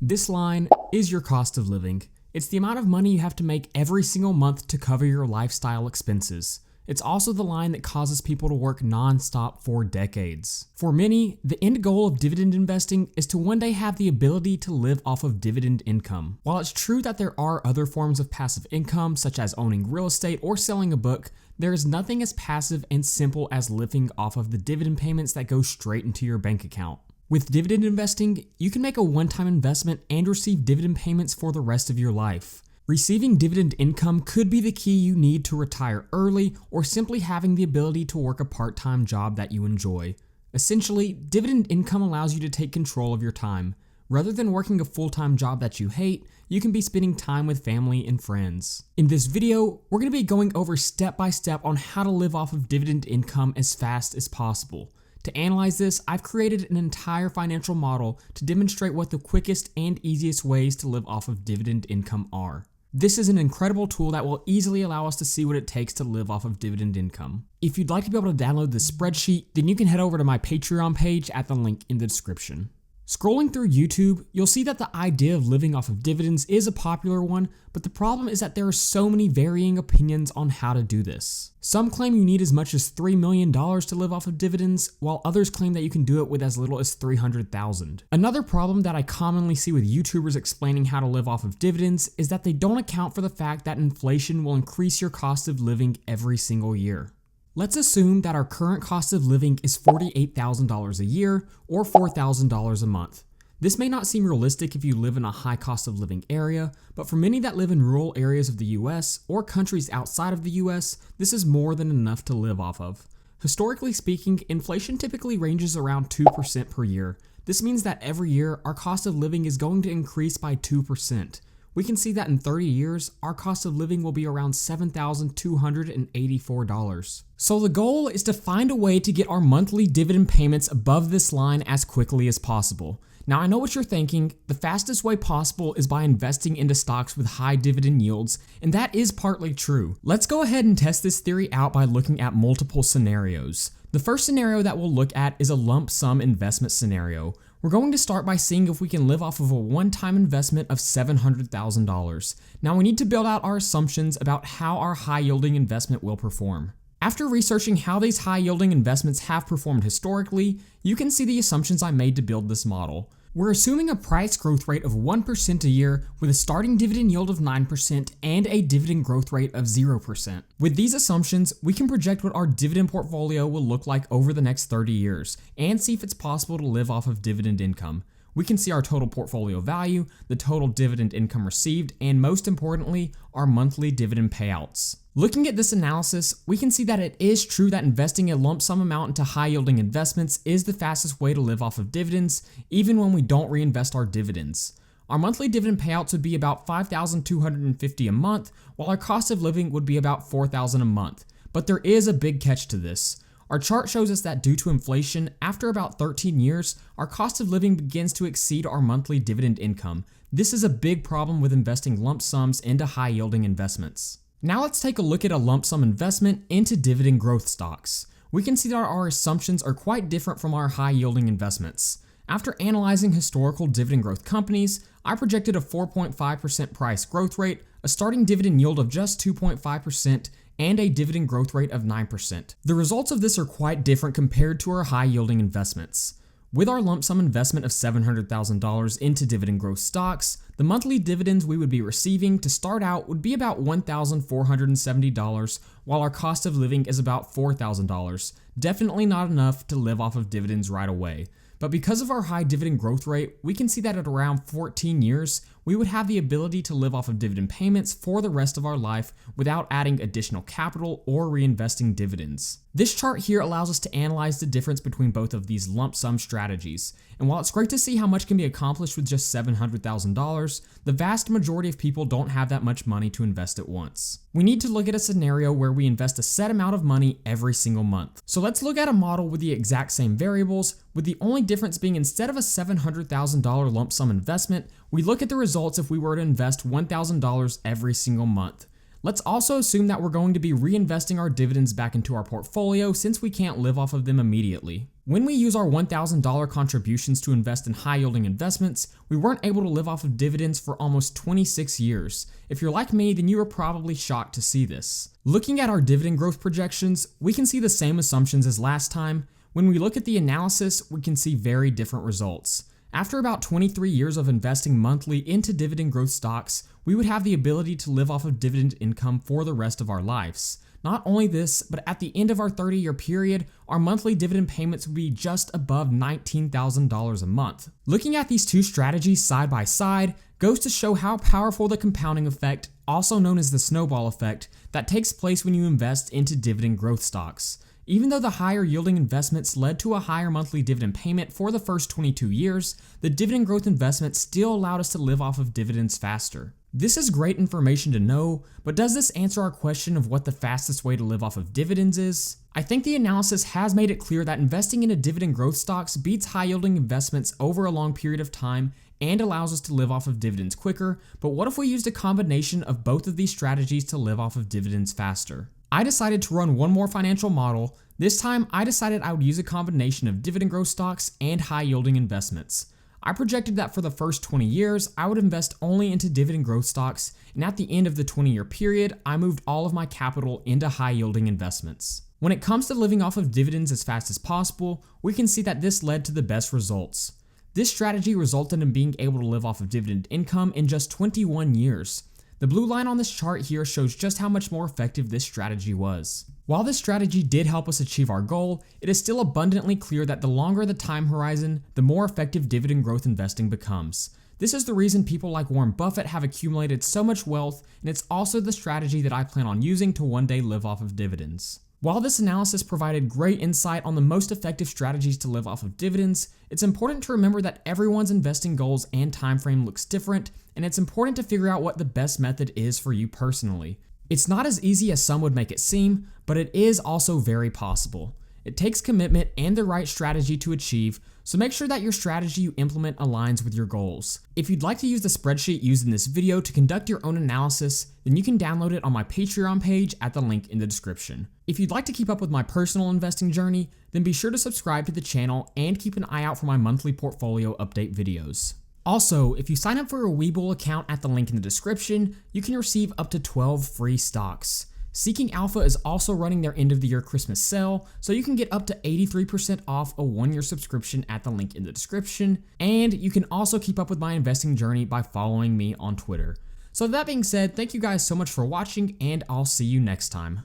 This line is your cost of living. It's the amount of money you have to make every single month to cover your lifestyle expenses. It's also the line that causes people to work non-stop for decades. For many, the end goal of dividend investing is to one day have the ability to live off of dividend income. While it's true that there are other forms of passive income, such as owning real estate or selling a book, there is nothing as passive and simple as living off of the dividend payments that go straight into your bank account. With dividend investing, you can make a one-time investment and receive dividend payments for the rest of your life. Receiving dividend income could be the key you need to retire early or simply having the ability to work a part-time job that you enjoy. Essentially, dividend income allows you to take control of your time. Rather than working a full-time job that you hate, you can be spending time with family and friends. In this video, we're going to be going over step-by-step on how to live off of dividend income as fast as possible. To analyze this, I've created an entire financial model to demonstrate what the quickest and easiest ways to live off of dividend income are. This is an incredible tool that will easily allow us to see what it takes to live off of dividend income. If you'd like to be able to download this spreadsheet, then you can head over to my Patreon page at the link in the description. Scrolling through YouTube, you'll see that the idea of living off of dividends is a popular one, but the problem is that there are so many varying opinions on how to do this. Some claim you need as much as $3 million to live off of dividends, while others claim that you can do it with as little as $300,000. Another problem that I commonly see with YouTubers explaining how to live off of dividends is that they don't account for the fact that inflation will increase your cost of living every single year. Let's assume that our current cost of living is $48,000 a year or $4,000 a month. This may not seem realistic if you live in a high cost of living area, but for many that live in rural areas of the US or countries outside of the US, this is more than enough to live off of. Historically speaking, inflation typically ranges around 2% per year. This means that every year, our cost of living is going to increase by 2%. We can see that in 30 years, our cost of living will be around $7,284. So the goal is to find a way to get our monthly dividend payments above this line as quickly as possible. Now I know what you're thinking, the fastest way possible is by investing into stocks with high dividend yields, and that is partly true. Let's go ahead and test this theory out by looking at multiple scenarios. The first scenario that we'll look at is a lump sum investment scenario. We're going to start by seeing if we can live off of a one-time investment of $700,000. Now we need to build out our assumptions about how our high-yielding investment will perform. After researching how these high-yielding investments have performed historically, you can see the assumptions I made to build this model. We're assuming a price growth rate of 1% a year with a starting dividend yield of 9% and a dividend growth rate of 0%. With these assumptions, we can project what our dividend portfolio will look like over the next 30 years and see if it's possible to live off of dividend income. We can see our total portfolio value, the total dividend income received, and most importantly, our monthly dividend payouts. Looking at this analysis, we can see that it is true that investing a lump sum amount into high-yielding investments is the fastest way to live off of dividends, even when we don't reinvest our dividends. Our monthly dividend payouts would be about $5,250 a month, while our cost of living would be about $4,000 a month. But there is a big catch to this. Our chart shows us that due to inflation, after about 13 years, our cost of living begins to exceed our monthly dividend income. This is a big problem with investing lump sums into high-yielding investments. Now let's take a look at a lump sum investment into dividend growth stocks. We can see that our assumptions are quite different from our high-yielding investments. After analyzing historical dividend growth companies, I projected a 4.5% price growth rate, a starting dividend yield of just 2.5%, and a dividend growth rate of 9%. The results of this are quite different compared to our high-yielding investments. With our lump sum investment of $700,000 into dividend growth stocks, the monthly dividends we would be receiving to start out would be about $1,470, while our cost of living is about $4,000. Definitely not enough to live off of dividends right away. But because of our high dividend growth rate, we can see that at around 14 years, we would have the ability to live off of dividend payments for the rest of our life without adding additional capital or reinvesting dividends. This chart here allows us to analyze the difference between both of these lump sum strategies. And while it's great to see how much can be accomplished with just $700,000, the vast majority of people don't have that much money to invest at once. We need to look at a scenario where we invest a set amount of money every single month. So let's look at a model with the exact same variables, with the only difference being instead of a $700,000 lump sum investment, we look at the results if we were to invest $1,000 every single month. Let's also assume that we're going to be reinvesting our dividends back into our portfolio since we can't live off of them immediately. When we use our $1,000 contributions to invest in high-yielding investments, we weren't able to live off of dividends for almost 26 years. If you're like me, then you were probably shocked to see this. Looking at our dividend growth projections, we can see the same assumptions as last time. When we look at the analysis, we can see very different results. After about 23 years of investing monthly into dividend growth stocks, we would have the ability to live off of dividend income for the rest of our lives. Not only this, but at the end of our 30-year period, our monthly dividend payments would be just above $19,000 a month. Looking at these two strategies side by side goes to show how powerful the compounding effect, also known as the snowball effect, that takes place when you invest into dividend growth stocks. Even though the higher yielding investments led to a higher monthly dividend payment for the first 22 years, the dividend growth investment still allowed us to live off of dividends faster. This is great information to know, but does this answer our question of what the fastest way to live off of dividends is? I think the analysis has made it clear that investing into dividend growth stocks beats high yielding investments over a long period of time and allows us to live off of dividends quicker, but what if we used a combination of both of these strategies to live off of dividends faster? I decided to run one more financial model. This time, I decided I would use a combination of dividend growth stocks and high yielding investments. I projected that for the first 20 years, I would invest only into dividend growth stocks, and at the end of the 20-year period, I moved all of my capital into high-yielding investments. When it comes to living off of dividends as fast as possible, we can see that this led to the best results. This strategy resulted in being able to live off of dividend income in just 21 years. The blue line on this chart here shows just how much more effective this strategy was. While this strategy did help us achieve our goal, it is still abundantly clear that the longer the time horizon, the more effective dividend growth investing becomes. This is the reason people like Warren Buffett have accumulated so much wealth, and it's also the strategy that I plan on using to one day live off of dividends. While this analysis provided great insight on the most effective strategies to live off of dividends, it's important to remember that everyone's investing goals and time frame looks different, and it's important to figure out what the best method is for you personally. It's not as easy as some would make it seem, but it is also very possible. It takes commitment and the right strategy to achieve, so make sure that your strategy you implement aligns with your goals. If you'd like to use the spreadsheet used in this video to conduct your own analysis, then you can download it on my Patreon page at the link in the description. If you'd like to keep up with my personal investing journey, then be sure to subscribe to the channel and keep an eye out for my monthly portfolio update videos. Also, if you sign up for a Webull account at the link in the description, you can receive up to 12 free stocks. Seeking Alpha is also running their end of the year Christmas sale, so you can get up to 83% off a 1-year subscription at the link in the description, and you can also keep up with my investing journey by following me on Twitter. So that being said, thank you guys so much for watching, and I'll see you next time.